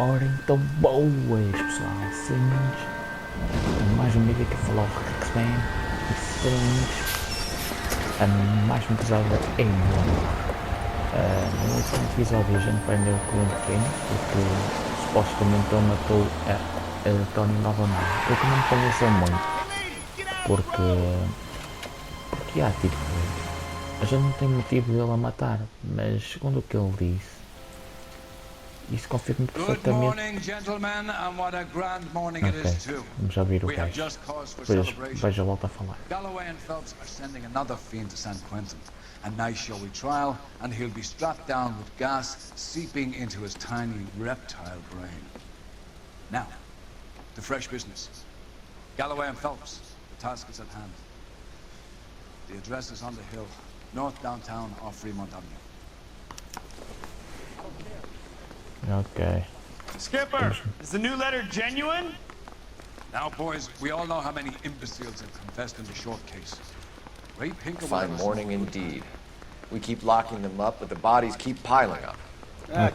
Ora então, boas pessoal, sim, mais um vídeo que falou X-Men e sim, mais um episódio em Noire. No último episódio a gente prendeu o cliente fino porque supostamente ele matou a Tony novamente, o que não me convenceu muito, porque tipo, a gente não tem motivo dele a matar, mas segundo o que ele disse, isso confirma perfeitamente. Ok, vamos ouvir o gajo. Depois veja, volta a falar. Galloway and Phelps are sending another fiend to San Quentin. A nice showy trial, and he'll be strapped down with gas seeping into his tiny reptile brain. Now, to fresh business. Galloway and Phelps, the task is at hand. The address is on the hill, north downtown off Fremont Avenue. Ok. Skipper, is the new letter genuine? Now, boys, we all know how many imbeciles have confessed in the short case. Ray Pink. Fine morning indeed. We keep locking them up, but the bodies keep piling up.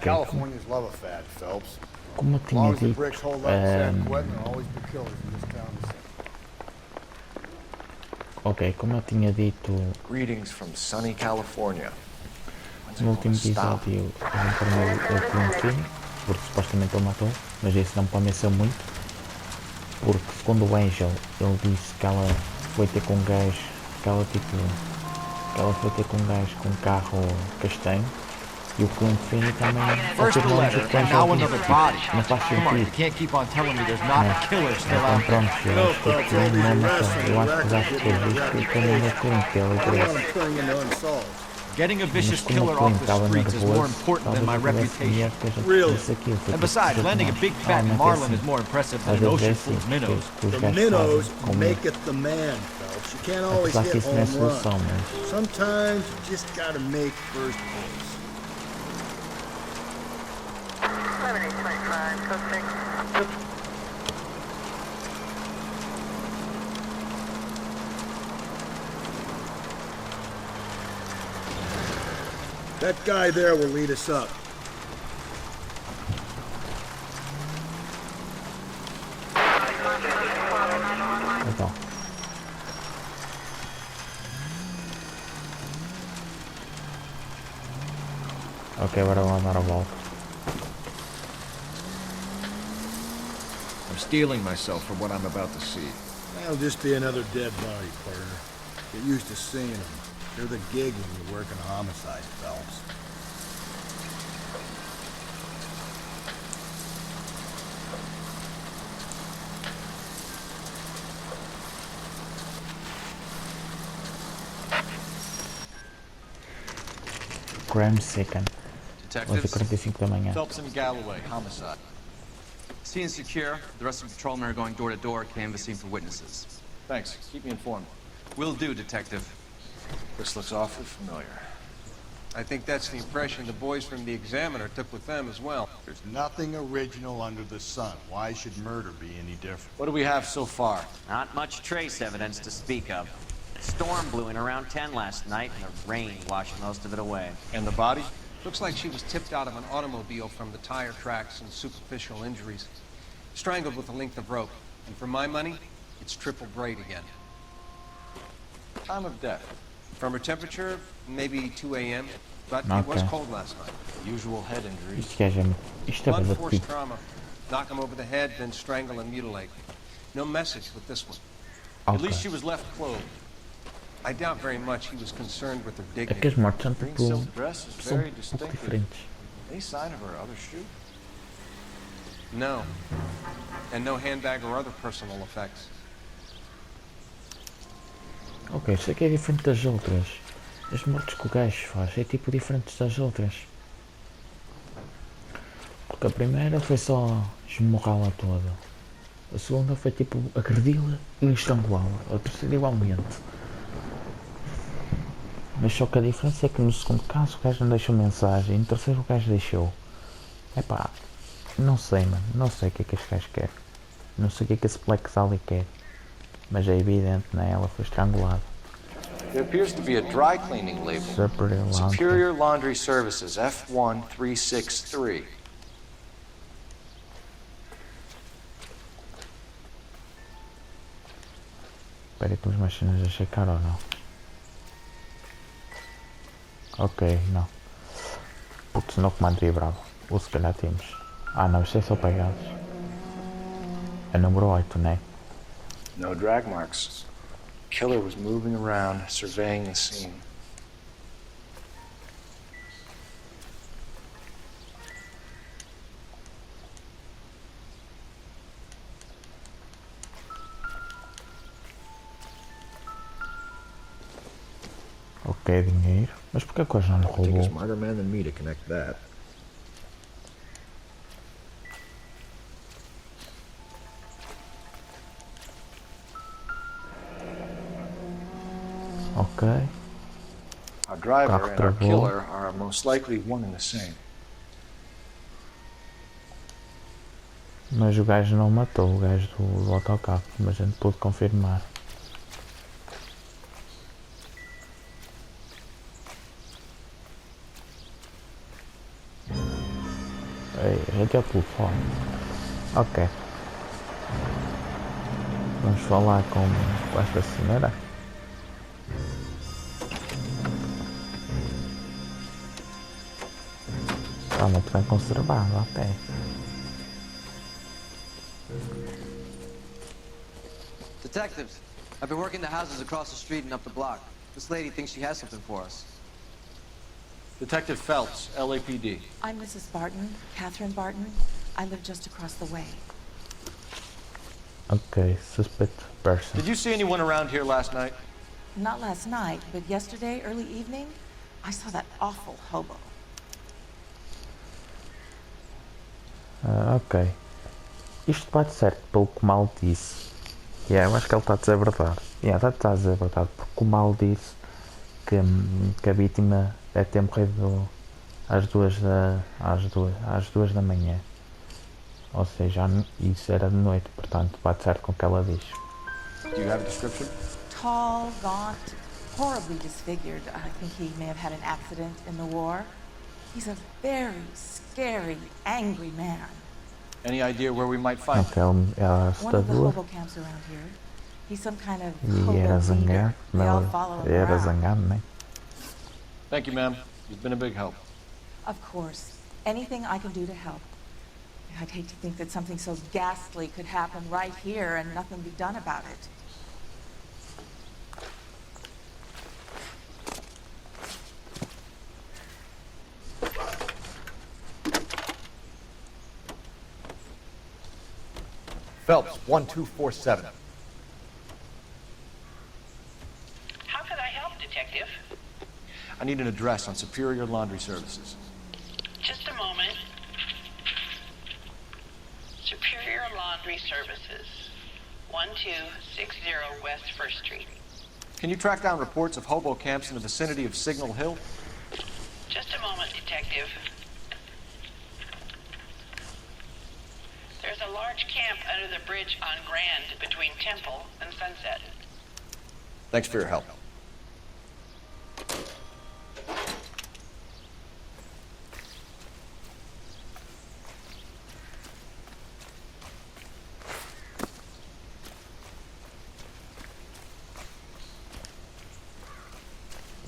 California's love a fad, Phelps. Como eu As tinha long as the dito, bricks hold up, San Quentin will always be killers in this town. ok, como eu tinha dito Greetings from sunny California. no último episódio, a gente prendeu o cliente fino, porque supostamente ele matou, mas isso não me convenceu muito, porque segundo o Angel, ele disse que ela foi ter com um gajo, que ela foi ter com um gajo com um carro castanho, e o cliente fino também confirmou o que o Angel disse, não faz sentido. Então pronto, eu acho que o cliente não matou, eu acho que já depois disto que também é cliente, ele interessa. Getting a Mas vicious como killer o off cliente the estava streets is more nervoso, important than my talvez eu tivesse reputation. dinheiro que a gente disse aquilo. And besides, landing a big fat marlin is more impressive than an ocean full of minnows. The minnows make it the man, Phelps. You can't always Apesar que hit isso não é home solução, runs. mas Sometimes you just gotta make first base. 7825, code 6. That guy there will lead us up. então. Ok, agora vamos dar a volta. I'm steeling myself for what I'm about to see. That'll just be another dead body, partner. Get used to seeing them. They're the gig when you work in homicide, Phelps. Crime Second, Detectives, 11h45 da manhã. Phelps and Galloway, homicide. scene is secure. The rest of the patrolmen are going door to door, canvassing for witnesses. Thanks. Keep me informed. Will do, Detective. This looks awfully familiar. I think that's the impression the boys from the Examiner took with them as well. There's nothing original under the sun. Why should murder be any different? What do we have so far? Not much trace evidence to speak of. Storm blew in around 10 last night, and the rain washed most of it away. And the body? Looks like she was tipped out of an automobile from the tire tracks and superficial injuries. Strangled with a length of rope. And for my money, it's triple braid again. Time of death. From her temperature, maybe 2 a.m., but it was cold last night. Usual head injuries. Isto é Blunt verdade. force trauma. Knock him over the head, then strangle and mutilate. No message with this one. At least she was left clothed. I doubt very much he was concerned with her É que dignity. as mortes são Green tipo, silk dress is são very um pouco distinctive. diferentes. Any sign of her other shoe? No. And no handbag or other personal effects. Ok, isto aqui é diferente das outras. As mortes que o gajo faz é tipo diferente das outras. Porque a primeira foi só esmurrá-la toda. A segunda foi tipo agredi-la e estrangulá-la. A terceira igualmente. Mas só que a diferença é que no segundo caso o gajo não deixou mensagem. No terceiro o gajo deixou. Epá, não sei, mano. Não sei o que é que este gajo quer. Não sei o que é que esse Black Sally quer. Mas é evidente, né? Ela foi estrangulada. There appears to be a dry cleaning label. Superior Laundry Services, F1363. Espera aí, temos mais cenas a checar ou não? Ok, não. Porque senão comando bravo. Ou se calhar temos. Ah não, isto é só pegados. É número 8, né? No drag marks. Killer was moving around, surveying the scene. Ok, dinheiro. Mas porquê que hoje não lhe Take a roubou? smarter man than me to connect that. Ok. Our driver Carro and our travou. killer are most likely one and the same. Mas o gajo não matou, o gajo do autocarro. Mas a gente pôde confirmar. Ei, a gente é o telefone. Ok. Vamos falar com esta senhora. Está muito bem conservado até. Detectives, I've been working the houses across the street and up the block. This lady thinks she has something for us. Detective Phelps, LAPD. I'm Mrs. Barton, Catherine Barton. I live just across the way. Ok, suspect person. Did you see anyone around here last night? Not last night, but yesterday, early evening, I saw that awful hobo. Ok. Isto bate certo pelo que o mal disse. Eu acho que ele está a dizer a verdade. Está a dizer a verdade, porque o mal disse que a vítima deve ter morrido às 2 da manhã. Ou seja, isso era de noite, portanto bate certo com o que ela diz. Do you have a description? Tall, gaunt, horribly disfigured. I think he may have had an accident in the war. He's a very scary, angry man. Any idea where we might find Ok, him? ele era One of the assustador hobo camps around here. He's some kind of e era hobo zangado. leader. They all follow him Era around. zangado, né? Thank you, ma'am. You've been a big help. Of course. Anything I can do to help. I'd hate to think that something so ghastly could happen right here and nothing be done about it. Phelps, 1247. How can I help, Detective? I need an address on Superior Laundry Services. Just a moment. Superior Laundry Services, 1260 West 1st Street. Can you track down reports of hobo camps in the vicinity of Signal Hill? Just a moment, Detective. There's a large camp under the bridge on Grand between Temple and Sunset. Thanks for your help.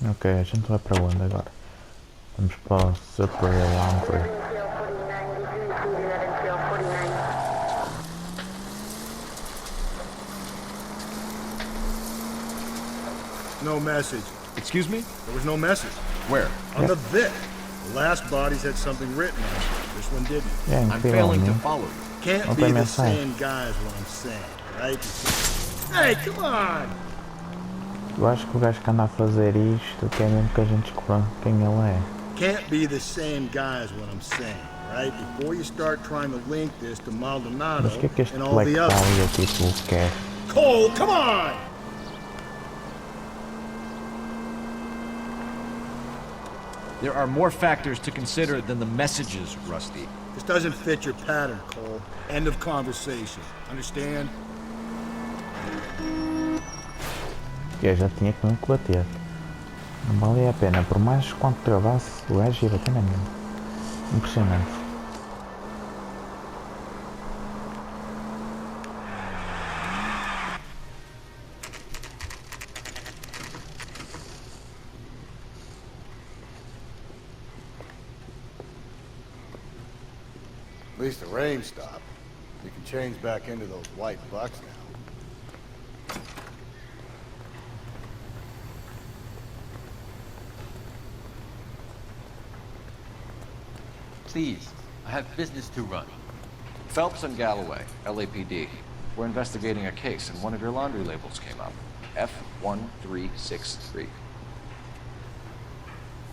Ok, a gente vai para onde agora? Vamos para o Superior Laundry. No message. Excuse me? There was no message. Where? On the Vic. The last bodies had something written on it. This one didn't. Yeah, I'm failing to follow you. Can't Não be tem the mensagem. same guy is what I'm saying, right? Hey, come on! Eu acho que o gajo que anda a fazer isto quer mesmo que a gente descubra quem ele é. Can't be the same guy is what I'm saying, right? Before you start trying to link this to Maldonado Mas o que é este and all Black the others. Dahlia tipo quer? Cole, come on! There are more factors to consider than the messages, Rusty. This doesn't fit your pattern, Cole. End of conversation. Understand? Eu já tinha que me bater. Não valia a pena, por mais quanto travasse, o gajo ia bater na mesma. Impressionante. At least the rain stopped. You can change back into those white bucks now. Please, I have business to run. Phelps and Galloway, LAPD. We're investigating a case, and one of your laundry labels came up. F1363.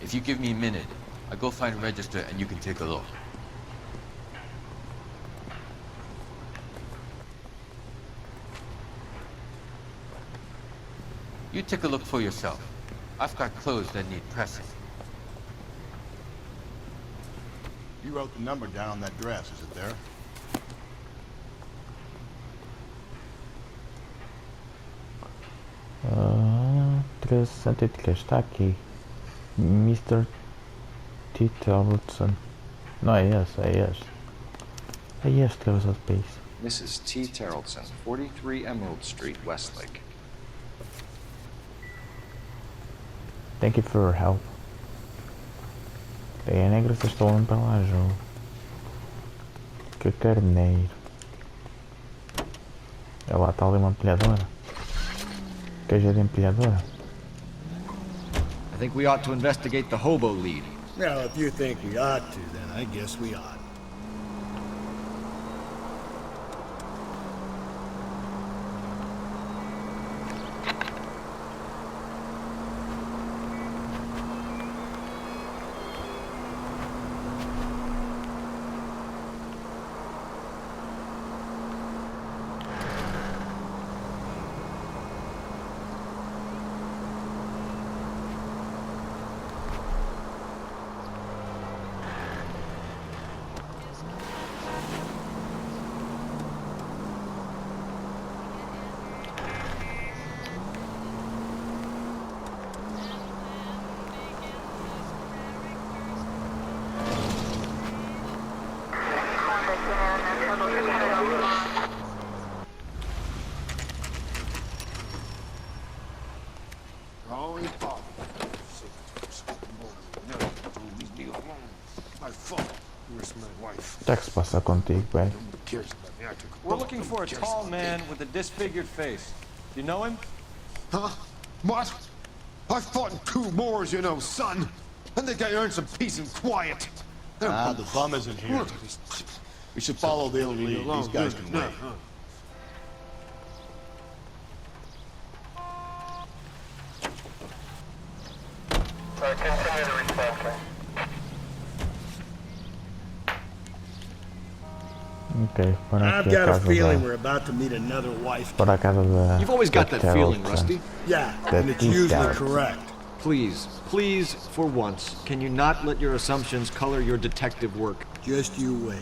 If you give me a minute, I'll go find a register and you can take a look. You take a look for yourself. I've got clothes that need pressing. You wrote the number down on that dress, is it there? Interessante que está aqui. Mr. T. Robertson. Não é esse, é este. É este que eu uso de país. Mrs. T. Terrellson, 43 Emerald Street, Westlake. Thank you for your help. É negra, vocês estão a limpar lá, jogo. Que carneiro. É lá, está ali uma empilhadora. Queijo de empilhadora. I think we ought to investigate the hobo lead. Well, if you think we ought to, then I guess we ought. O que é que se passa contigo, velho? We're looking for a tall man with a disfigured face. Do you know him? Huh? What? I fought in 2 wars, you know, son. I think I earned some peace and quiet. Ah, the bum isn't here. We should follow the lead. These guys can wait. Continue to respond, sir. Ok, para I've aqui a got a casa feeling da... we're about to meet another wife. Para a casa da... You've always got that feeling, Terrellson. Rusty. Yeah, That and it's deep usually down. correct. Please, please, for once, can you not let your assumptions color your detective work? Just you wait.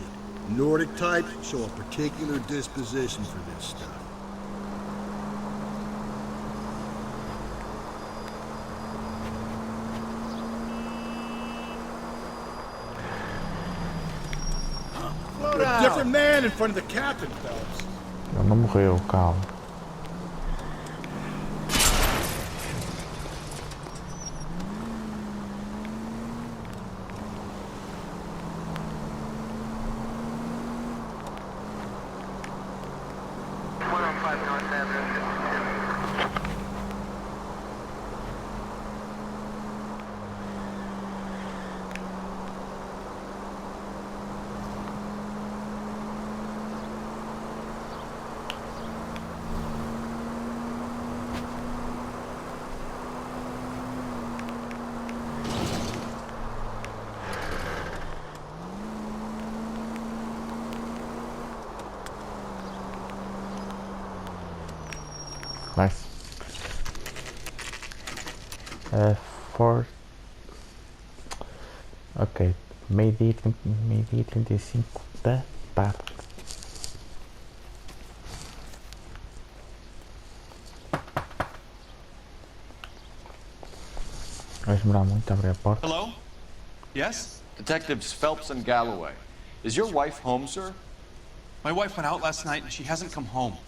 Nordic types show a particular disposition for this stuff. You're a different man in front of the captain, Phelps. Ele não morreu, calma. Nice. For... Ok, meio-dia 35 da tarde. Vai demorar muito a abrir a porta. Hello? Yes? Detectives Phelps and Galloway. Is your wife home, sir? My wife went out last night and she hasn't come home.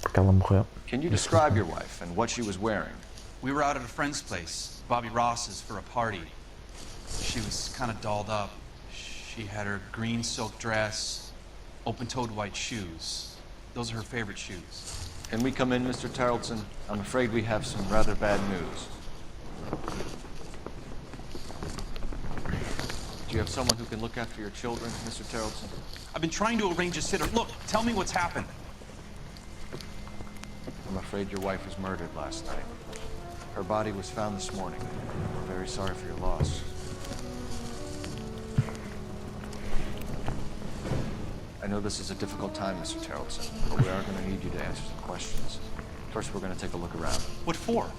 Porque ela morreu. Can you describe your wife and what she was wearing? We were out at a friend's place, Bobby Ross's, for a party. She was kind of dolled up. She had her green silk dress, Open-toed white shoes. Those are her favorite shoes. Can we come in, Mr. Tarleton? I'm afraid we have some rather bad news. Do you have someone who can look after your children, Mr. Tarleton? I've been trying to arrange a sitter. Look, tell me what's happened. I'm afraid your wife was murdered last night. Her body was found this morning. We're very sorry for your loss. I know this is a difficult time, Mr. Tarleton, but we are going to need you to answer some questions. First, we're going to take a look around. What for?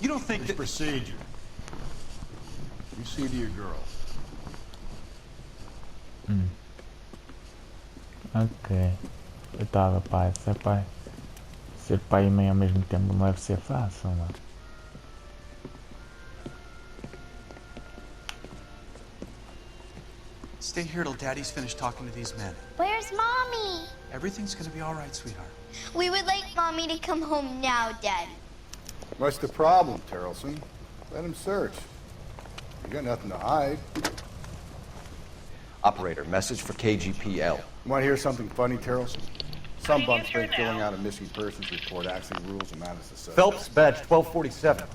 You don't think It's that... procedure. You see to your girl. Ok. Eu estava, pai, ser pai e mãe ao mesmo tempo não deve ser fácil, não? Stay here till Daddy's finished talking to these men. Where's Mommy? Everything's gonna be all right, sweetheart. We would like Mommy to come home now, Daddy. What's the problem, Tarleton? Let him search. You got nothing to hide. Operator, message for KGPL. You want to hear something funny, Tarleton? Some bums think filling out a missing persons report actually rules them out as a suspect. Phelps, badge 1247.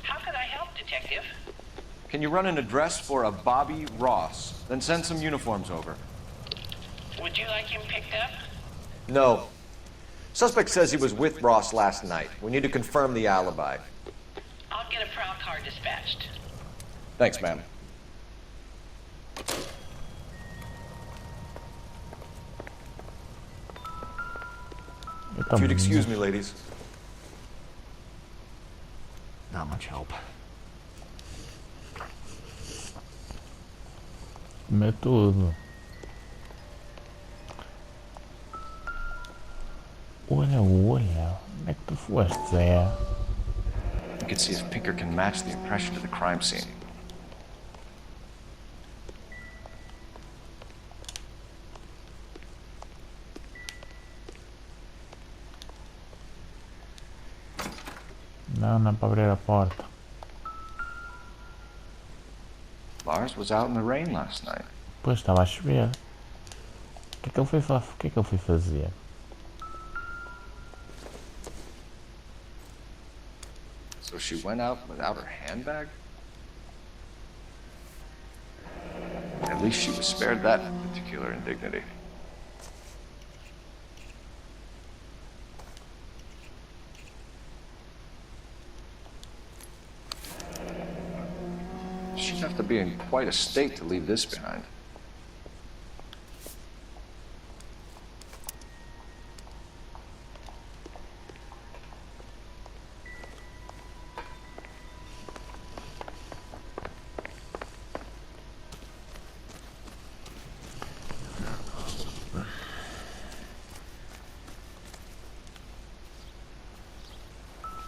How can I help, Detective? Can you run an address for a Bobby Ross? Then send some uniforms over. Would you like him picked up? No. Suspect says he was with Ross last night. We need to confirm the alibi. I'll get a prowl car dispatched. Thanks, ma'am. If you'd excuse me, ladies. Not much help. Comer tudo. Olha, olha. Onde é que tu foste, Zé? You can see if Pinker can match the impression of the crime scene. Não, não é para abrir a porta. Lars was out in the rain last night. Pois estava a chover. O que é que ele foi fazer? So she went out without her handbag? At least she was spared that particular indignity. She'd have to be in quite a state to leave this behind.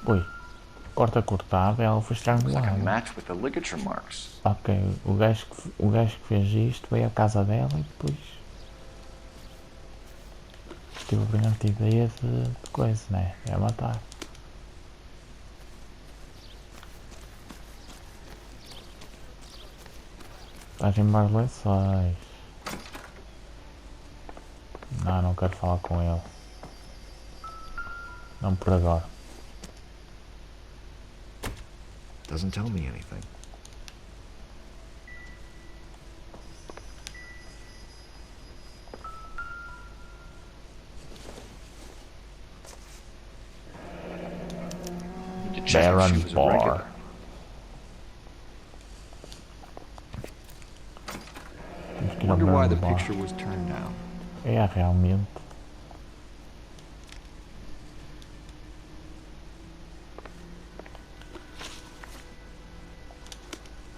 Oi, corta cortada, ela foi estrangulada. Match with the ligature marks. Ok, o gajo que fez isto veio à casa dela e depois tive a brilhante ideia de coisa, né? É matar. Estás em mais lençóis. Não, não quero falar com ele. Não por agora. Doesn't tell me anything. Baron Bar. Wonder why the picture was turned down. É, realmente.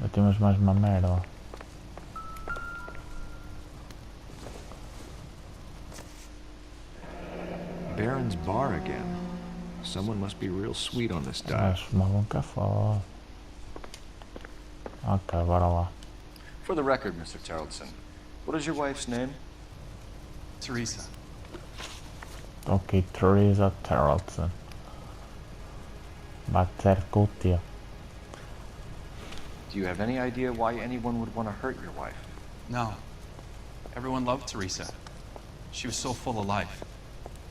Já temos mais uma merda. Baron's Bar again. Someone must be real sweet on this dive. Mas fumavam café. Ok, bora lá. For the record, Mr. Tarleton, what is your wife's name? Teresa. Ok, Teresa Tarleton. Bate certo com o tio. Do you have any idea why anyone would want to hurt your wife? No. Everyone loved Teresa. She was so full of life.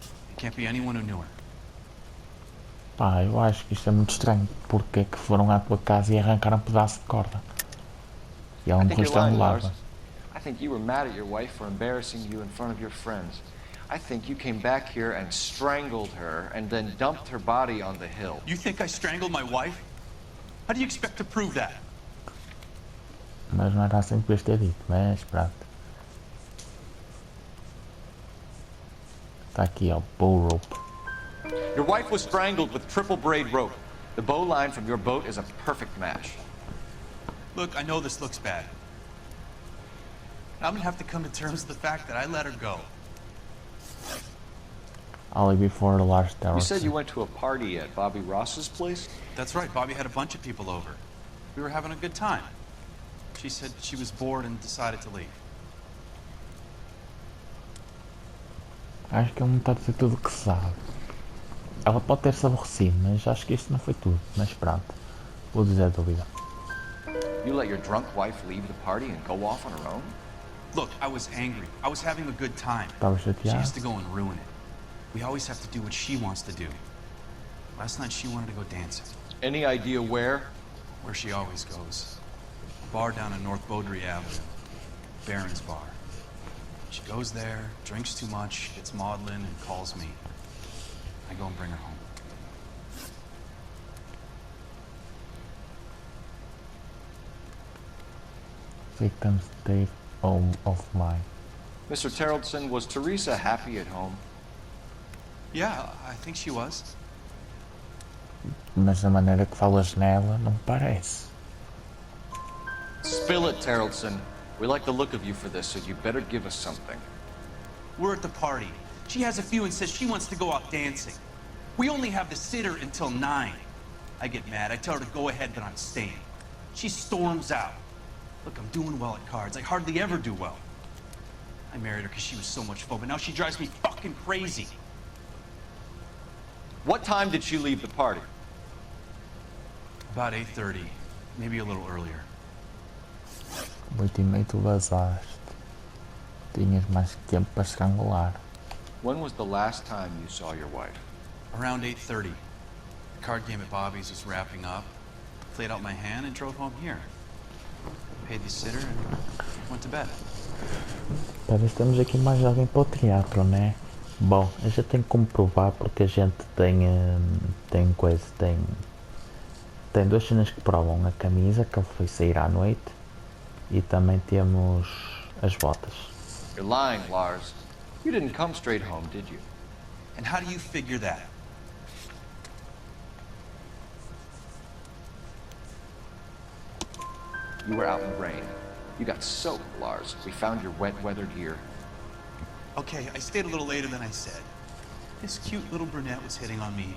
There can't be anyone who knew her. Pá, eu acho que isto é muito estranho. Porque é que foram à tua casa e arrancaram um pedaço de corda? E ela morreu estrangulada. I think you were mad at your wife for embarrassing you in front of your friends. I think you came back here and strangled her and then dumped her body on the hill. You think I strangled my wife? How do you expect to prove that? Mas não era assim que devias ter dito, mas pronto. Está aqui, ó, bow rope. Your wife was strangled with triple braid rope. The bow line from your boat is a perfect match. Look, I know this looks bad. I'm gonna have to come to terms with the fact that I let her go. Ollie before the last tower. You said you went to a party at Bobby Ross's place? That's right, Bobby had a bunch of people over. We were having a good time. She said she was bored and decided to leave. Acho que ele não está a dizer tudo o que sabe. Ela pode ter-se aborrecido, mas acho que isto não foi tudo. Mas pronto, vou dizer a dúvida. You let your drunk wife leave the party and go off on her own? Look, I was angry. I was having a good time. Estava She chateado. has to go and ruin it. We always have to do what she wants to do. Last night she wanted to go dancing. Any idea where? Where she always goes. A bar down on North Beaudry Avenue. Baron's Bar. She goes there, drinks too much, gets maudlin, and calls me. I go and bring her home. Victim's state of mind. Mr. Terrellson, was Teresa happy at home? Yeah, I think she was. Mas a maneira que falas nela não me parece. Spill it, Terrellson. We like the look of you for this, so you better give us something. We're at the party. She has a few and says she wants to go out dancing. We only have the sitter until 9. I get mad. I tell her to go ahead, but I'm staying. She storms out. Look, I'm doing well at cards. I hardly ever do well. I married her because she was so much fun, but now she drives me fucking crazy. What time did she leave the party? About 8:30, maybe a little earlier. 8h30 tu vazaste. Tinhas mais tempo para estrangular. When was the last time you saw your wife? Around 8:30. The card game at Bobby's was wrapping up. Played out my hand and drove home here. Paid the sitter and went to bed. Talvez temos aqui mais alguém para o teatro, né? Bom, a gente tem que comprovar porque a gente tem duas cenas que provam a camisa que ele foi sair à noite e também temos as botas. You're lying, Lars. You didn't come straight home, did you? And how do you figure that? You were out in the rain. You got soaked, Lars. We found your wet, weathered gear. Okay, I stayed a little later than I said. This cute little brunette was hitting on me.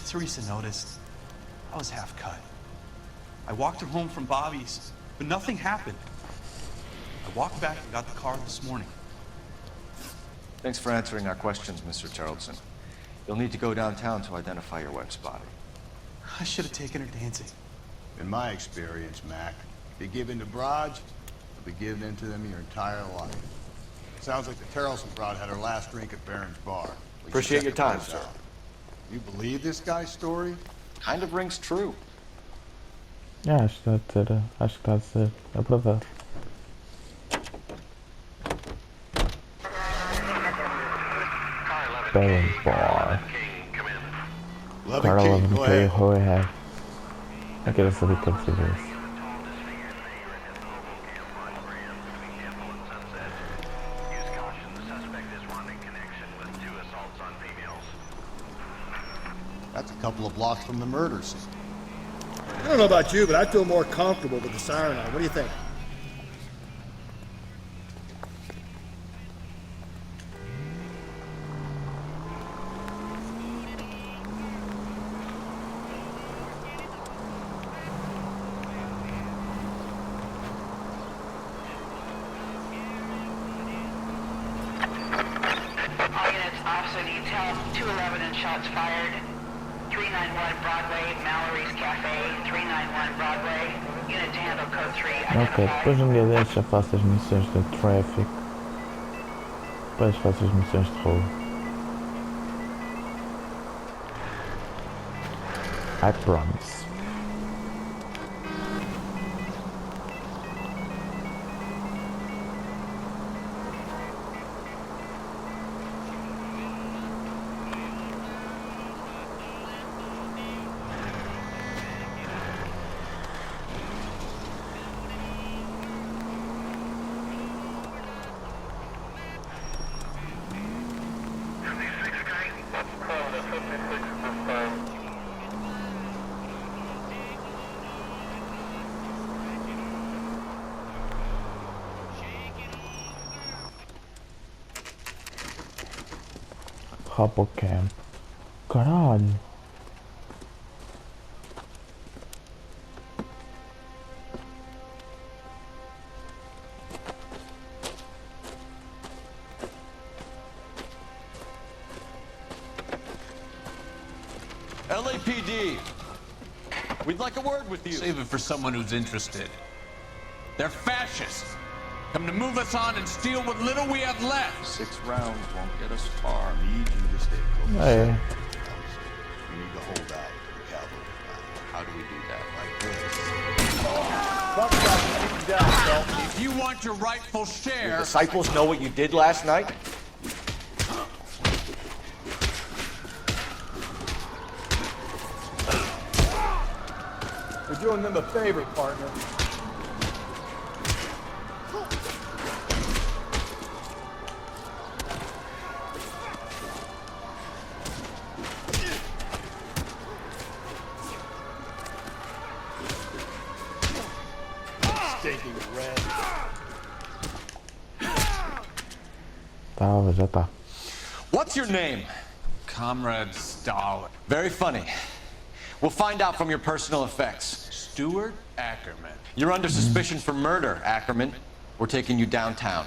Teresa noticed. I was half cut. I walked her home from Bobby's, but nothing happened. I walked back and got the car this morning. Thanks for answering our questions, Mr. Charlton. You'll need to go downtown to identify your wife's body. I should have taken her dancing. In my experience, Mac, if you give in to broads, you'll be giving in to them your entire life. Sounds like the Terrelson broad had her last drink at Baron's Bar. Appreciate your time, sir. You believe this guy's story? Kind of rings true. Acho que está a dizer a verdade. Baron's Bar. Car 11, go ahead. go ahead. Eu quero saber como se vê isso. That's a couple of blocks from the murder scene. I don't know about you, but I feel more comfortable with the siren on. What do you think? All units, officer detail, 211 and shots fired. 391 Broadway, Mallory's Cafe, 391 Broadway. Unit to handle code 3. Ok, depois um dia destes já faço as missões de traffic. Depois faço as missões de roubo. I promise. Camp. Caralho. LAPD. We'd like a word with you. Save it for someone who's interested. They're fascists. Come to move us on and steal what little we have left. 6 rounds won't get us far. I need you to stay close. Hey. We need to hold out to the cavalry. How do we do that? Like this. If you want your rightful share... Your disciples know what you did last night? We're doing them a favor, partner. Já tá. What's your name? Comrade Stalin. Very funny. We'll find out from your personal effects. Stuart Ackerman. You're under suspicion for murder, Ackerman. We're taking you downtown.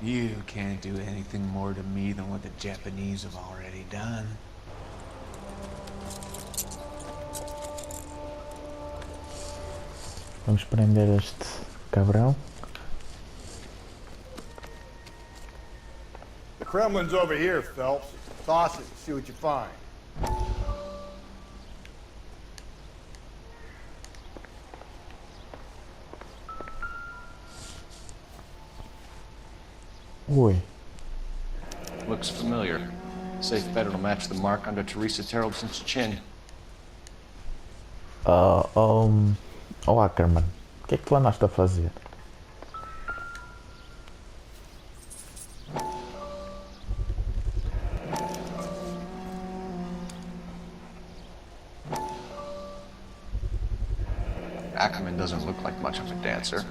You can't do anything more to me than what the Japanese have already done. Vamos prender este cabrão. The Kremlin's over here, Phelps. Toss it, see what you find. Oi. Looks familiar. Safe bet it'll match the mark under Teresa Terrelson's chin. Ackerman, o que é que tu andaste a fazer? Ackerman doesn't look like much of a dancer.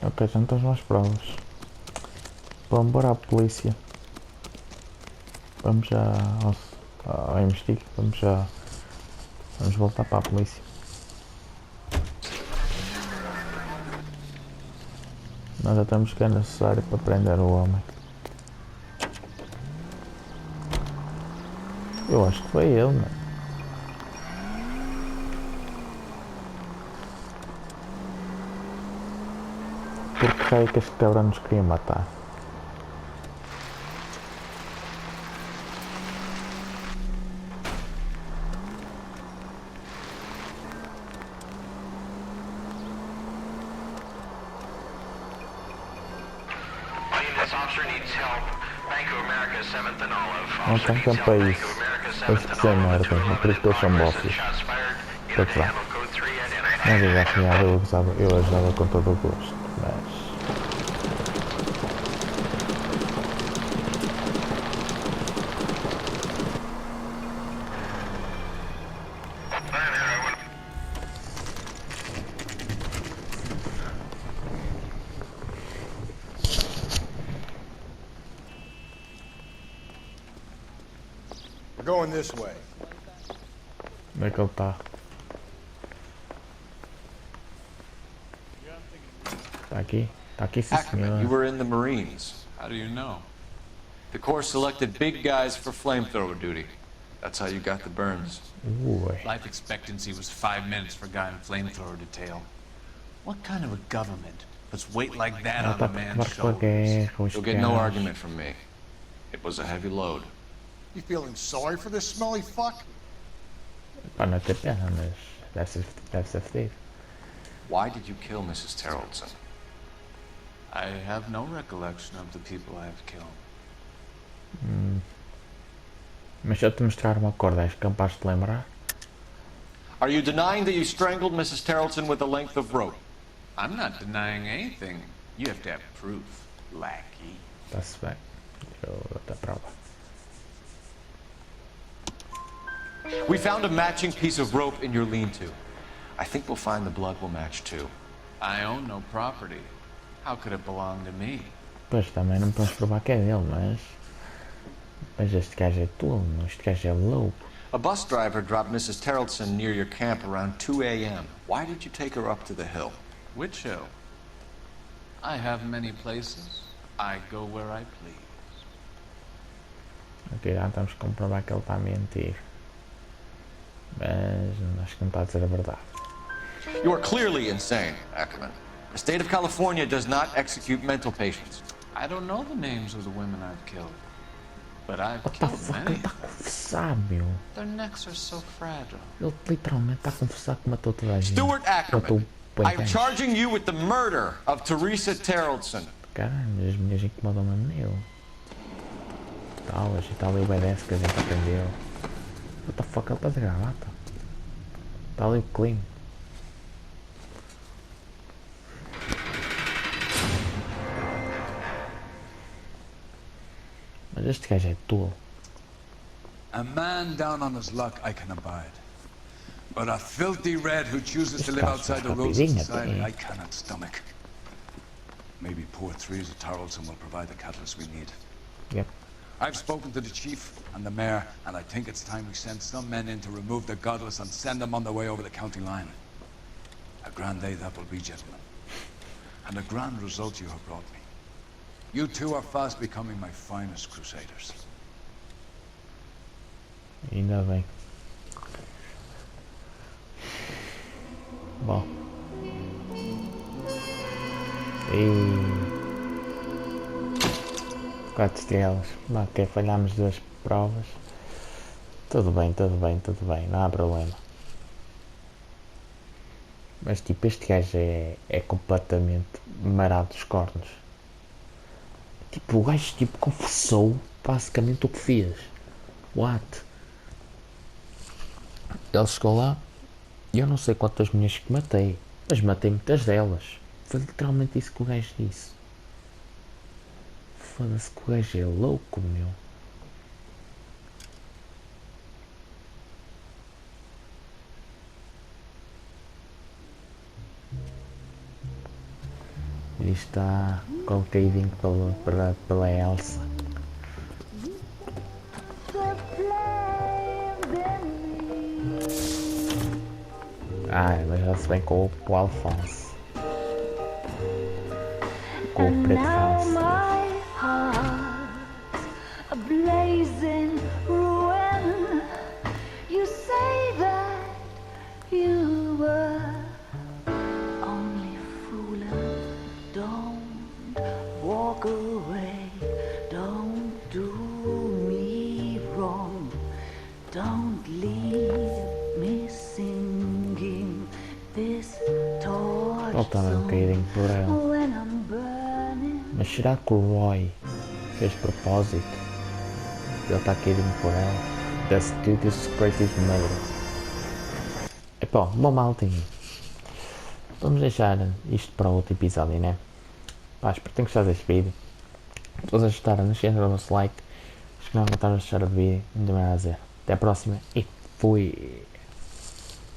Ok, já não estás mais provas. Vamos embora à polícia. Vamos já ao investigo. Vamos voltar para a polícia. Nós já temos o que é necessário para prender o homem. Eu acho que foi ele, mano. Por que raio que este cabrão nos queria matar? Não tem tempo a isso. Eles que são merda, é por isso que eles são bosses. Estou a falar. Na vida real eu ajudava com todo o gosto, mas... We're going this way. Onde é que ele está? Tá aqui sim, Ackerman, you senhor. were in the Marines. How do you know? The Corps selected big guys for flamethrower duty. That's how you got the burns. Ui. Life expectancy was 5 minutes for a guy in flamethrower detail. What kind of a government puts weight like that Ela on tá a a man's preocupar com a shoulders? guerra, os You'll get no gajos. argument from me. It was a heavy load. You feeling sorry for this smelly fuck? Pá, não é ter pena, mas deve ser fedido. Why did you kill Mrs. Terrellson? I have no recollection of the people I have killed. Mas se eu te mostrar uma corda, és capaz de lembrar? Are you denying that you strangled Mrs. Terrellson with a length of rope? I'm not denying anything. You have to have proof, lackey. Está-se bem. Eu dou-te a prova. We found a matching piece of rope in your lean-to. I think we'll find the blood will match too. I own no property. How could it belong to me? Pois, também não podemos provar que é dele, mas este gajo é tolo, este gajo é louco. A bus driver dropped Mrs. Terrellson near your camp around 2 a.m. Why did you take her up to the hill? Which hill? I have many places. I go where I please. Ok, já estamos a comprovar que ele está a mentir. Mas acho que não está a dizer a verdade. You are clearly insane, Ackerman. The state of California does not execute mental patients. I don't know the names of the women I've killed. But I've What the killed fuck, ele many. está a confessar, meu. Their necks are so fragile. Ele literalmente está a confessar que matou toda a gente. Stuart Ackerman, Matou I'm charging you with the murder of Teresa Terrellson. Caralho, as mulheres incomodam mesmo nele. Talas e tal, e obedece que a gente aprendeu. What the fuck, ele está de gravata. Está ali o clean. Mas este gajo é tolo. A man down on his luck I can abide. But a filthy red who chooses to live outside the rules of society I cannot stomach. Maybe poor Teresa Tarleton will provide the catalyst we need. Yep. I've spoken to the chief and the mayor, and I think it's time we send some men in to remove the godless and send them on their way over the county line. A grand day that will be, gentlemen. And a grand result you have brought me. You two are fast becoming my finest crusaders. Ainda bem. Bom. E 4 estrelas. Ok, falhámos 2 provas. Tudo bem, tudo bem, tudo bem, não há problema. Mas tipo, este gajo é completamente marado dos cornos. Tipo, o gajo tipo, confessou basicamente o que fez. What? Ele chegou lá e eu não sei quantas mulheres que matei, mas matei muitas delas. Foi literalmente isso que o gajo disse. Foda-se que o gajo é louco, meu. Ele está com caidinho pela Elsa. Mas já se vem com o Alfonso. Com o preto Alfonso. Ele estava um bocadinho por ela. Mas será que o Roy fez propósito? Ele está querendo por ela. That's this creative murder. Epá, bom maltinho. Vamos deixar isto para outro episódio, né? Pá, espero que tenham gostado deste vídeo. Se vocês gostaram, não esqueçam do vosso like. Se não gostaram de deixar o vídeo, não tem mais a dizer. Até a próxima e fui!